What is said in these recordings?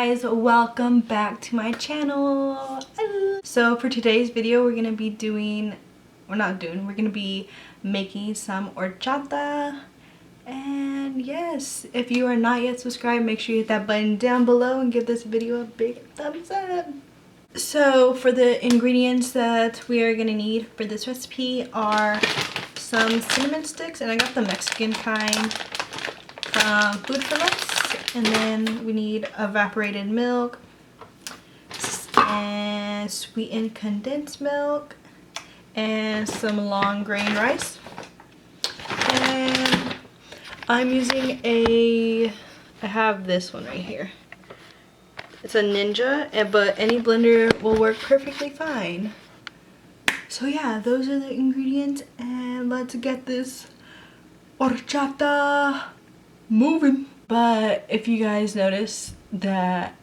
guys, welcome back to my channel. So for today's video we're gonna be making some horchata. And yes, if you are not yet subscribed, make sure you hit that button down below and give this video a big thumbs up. So for the ingredients that we are gonna need for this recipe are some cinnamon sticks, and I got the Mexican kind from Food for Less. And then we need evaporated milk and sweetened condensed milk and some long grain rice. And I'm using I have this one right here. It's a Ninja, but any blender will work perfectly fine. So yeah, those are the ingredients, and let's get this horchata moving. But if you guys notice that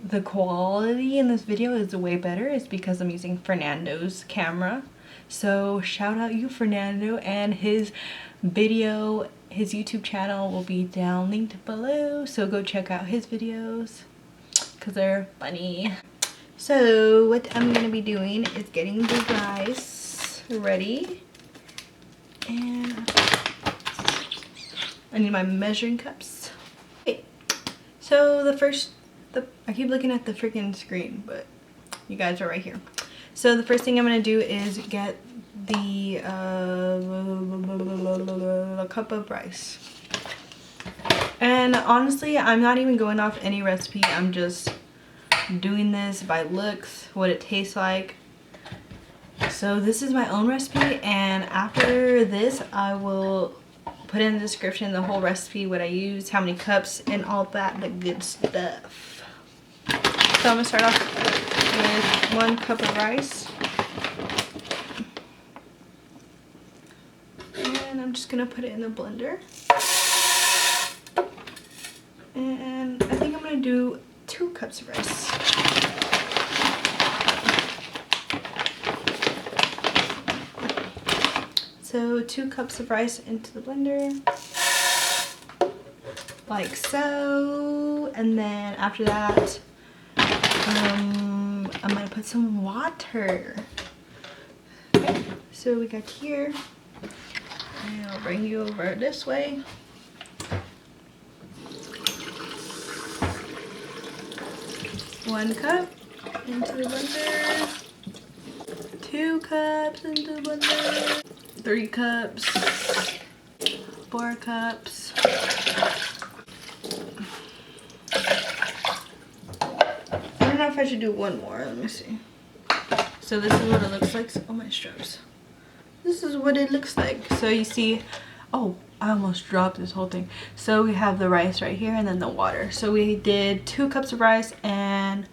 the quality in this video is way better, it's because I'm using Fernando's camera. So shout out you, Fernando, and his YouTube channel will be down linked below, so go check out his videos because they're funny. So what I'm gonna be doing is getting the rice ready, and I need my measuring cups. Okay, so I keep looking at the freaking screen, but you guys are right here. So the first thing I'm gonna do is get the cup of rice. And honestly, I'm not even going off any recipe. I'm just doing this by looks, what it tastes like. So this is my own recipe, and after this I will put in the description the whole recipe, what I use, how many cups, and all that, the good stuff. So I'm gonna start off with 1 cup of rice. And I'm just gonna put it in the blender. And I think I'm gonna do 2 cups of rice. So 2 cups of rice into the blender, like so. And then after that, I'm gonna put some water. Okay, so we got here, and I'll bring you over this way. One cup into the blender, 2 cups into the blender, 3 cups, 4 cups. I don't know if I should do one more. Let me see. So this is what it looks like. Oh, my strokes. This is what it looks like. So you see, oh, I almost dropped this whole thing. So we have the rice right here and then the water. So we did 2 cups of rice and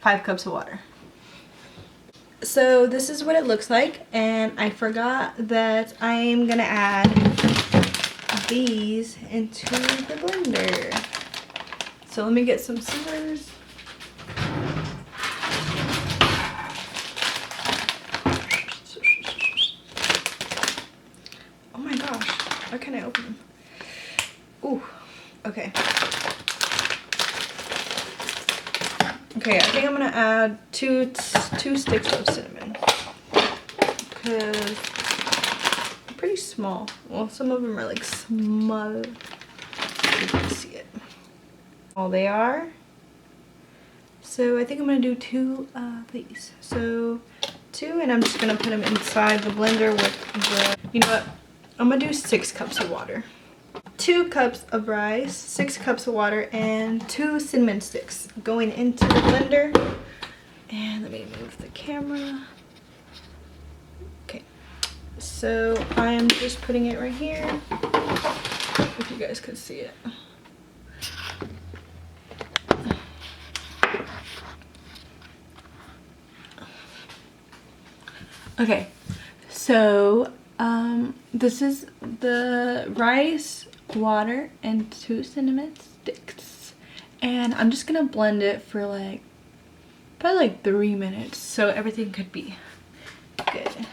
5 cups of water. So this is what it looks like, and I forgot that I'm gonna add these into the blender. So let me get some scissors. Oh my gosh, why can't I open them? Ooh, okay. Okay, I think I'm gonna add two sticks of cinnamon because they're pretty small. Well, some of them are like small. You can see it. All they are. So I think I'm gonna do 2 of these. So 2, and I'm just gonna put them inside the blender with the. You know what? I'm gonna do 6 cups of water. 2 cups of rice, 6 cups of water, and 2 cinnamon sticks going into the blender. And let me move the camera. Okay, so I am just putting it right here, if you guys could see it. Okay, so this is the rice, water, and 2 cinnamon sticks, and I'm just gonna blend it for probably like 3 minutes, so everything could be good.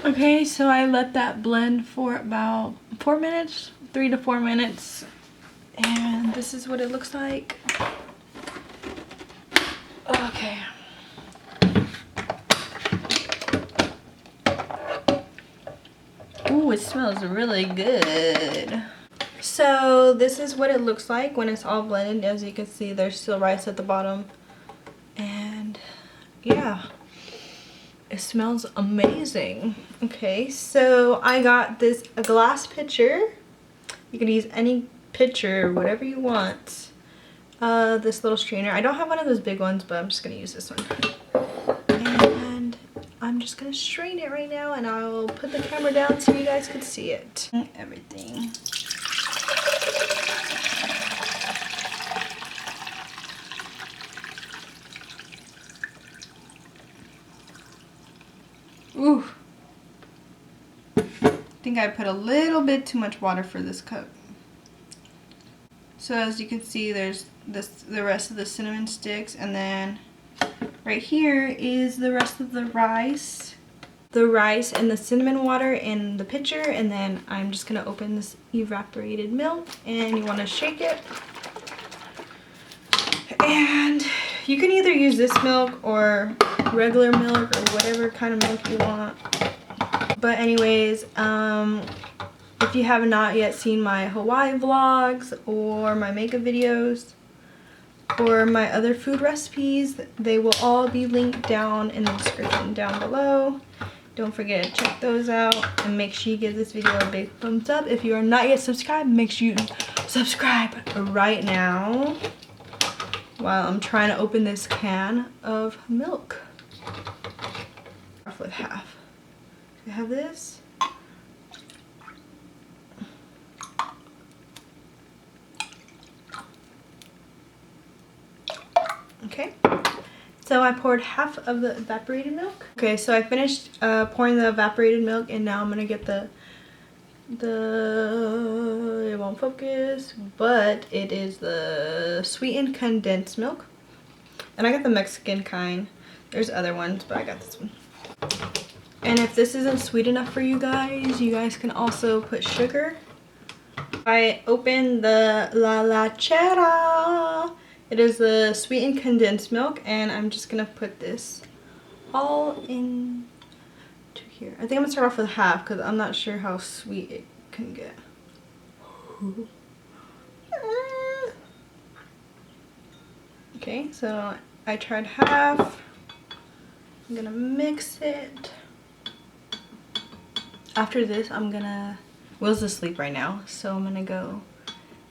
Okay, so I let that blend for about 4 minutes, 3 to 4 minutes. And this is what it looks like. Okay. Ooh, it smells really good. So this is what it looks like when it's all blended. As you can see, there's still rice at the bottom. And yeah, it smells amazing. Okay, so I got a glass pitcher. You can use any pitcher, whatever you want. This little strainer. I don't have one of those big ones, but I'm just gonna use this one. And I'm just gonna strain it right now, and I'll put the camera down so you guys can see it. Everything. Ooh. I think I put a little bit too much water for this cup. So as you can see, there's the rest of the cinnamon sticks, and then right here is the rest of the rice. The rice and the cinnamon water in the pitcher, and then I'm just gonna open this evaporated milk, and you wanna shake it. And you can either use this milk or regular milk or whatever kind of milk you want. But anyways, if you have not yet seen my Hawaii vlogs or my makeup videos or my other food recipes, they will all be linked down in the description down below. Don't forget to check those out, and make sure you give this video a big thumbs up. If you are not yet subscribed, make sure you subscribe right now while I'm trying to open this can of milk. Off with half. I have this. Okay, so I poured half of the evaporated milk. Okay, so I finished pouring the evaporated milk, and now I'm gonna get it won't focus, but it is the sweetened condensed milk. And I got the Mexican kind. There's other ones, but I got this one. And if this isn't sweet enough for you guys can also put sugar. I opened the La Lachera. It is the sweetened condensed milk, and I'm just gonna put this all in to here. I think I'm gonna start off with half because I'm not sure how sweet it can get. Okay, so I tried half. I'm gonna mix it. After this, Will's asleep right now, so I'm gonna go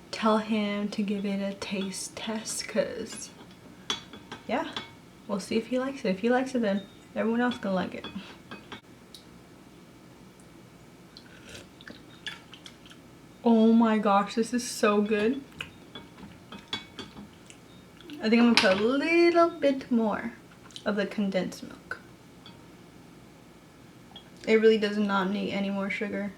tell him to give it a taste test, because yeah, we'll see if he likes it. If he likes it, then everyone else gonna like it. Oh my gosh, this is so good. I think I'm gonna put a little bit more of the condensed milk. It really does not need any more sugar.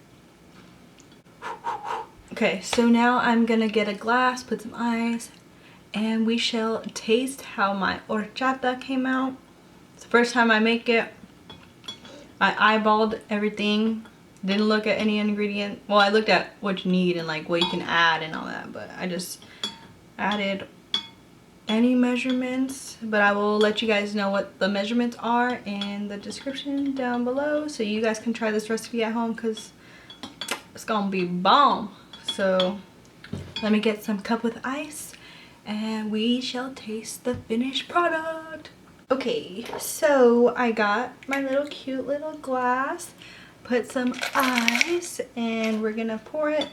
Okay, so now I'm gonna get a glass, put some ice, and we shall taste how my horchata came out. It's the first time I make it. I eyeballed everything, didn't look at any ingredient. Well, I looked at what you need and like what you can add and all that, but I just added any measurements. But I will let you guys know what the measurements are in the description down below, so you guys can try this recipe at home, because it's gonna be bomb. So let me get some cup with ice, and we shall taste the finished product. Okay, so I got my little cute little glass, put some ice, and we're gonna pour it.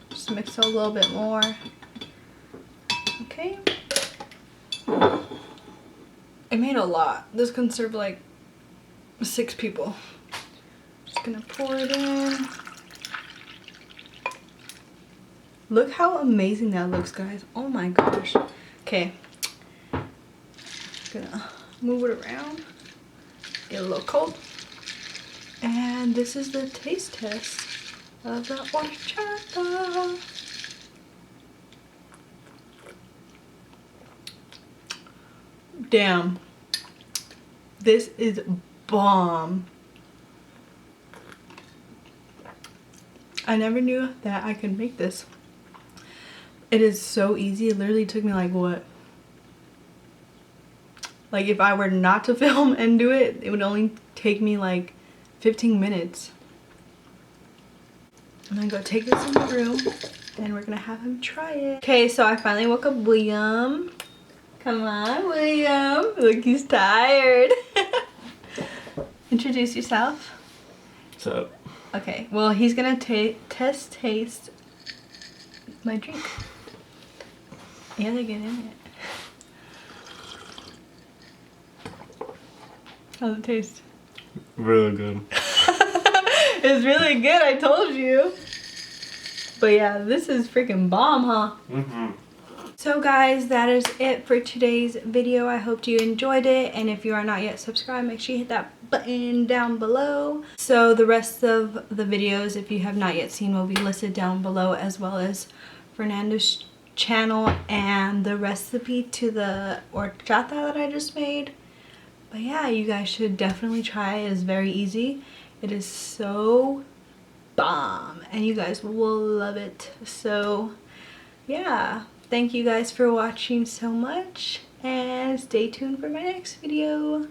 Just mix it a little bit more. Okay. It made a lot. This can serve like 6 people. Just gonna pour it in. Look how amazing that looks, guys. Oh my gosh. Okay. Gonna move it around. Get a little cold. And this is the taste test of the horchata. Damn. This is bomb. I never knew that I could make this. It is so easy. It literally took me like what? Like if I were not to film and do it, it would only take me like 15 minutes. I'm gonna go take this in the room and we're gonna have him try it. Okay, so I finally woke up William. Come on, William. Look, he's tired. Introduce yourself. What's up? Okay, well, he's gonna taste my drink. Yeah, they get in it. How's it taste? Really good. It's really good, I told you. But yeah, this is freaking bomb, huh? Mm-hmm. So guys, that is it for today's video. I hope you enjoyed it, and if you are not yet subscribed, make sure you hit that button down below. So the rest of the videos, if you have not yet seen, will be listed down below, as well as Fernando's channel and the recipe to the horchata that I just made. But yeah, you guys should definitely try it. It's very easy. It is so bomb and you guys will love it. So yeah, thank you guys for watching so much and stay tuned for my next video.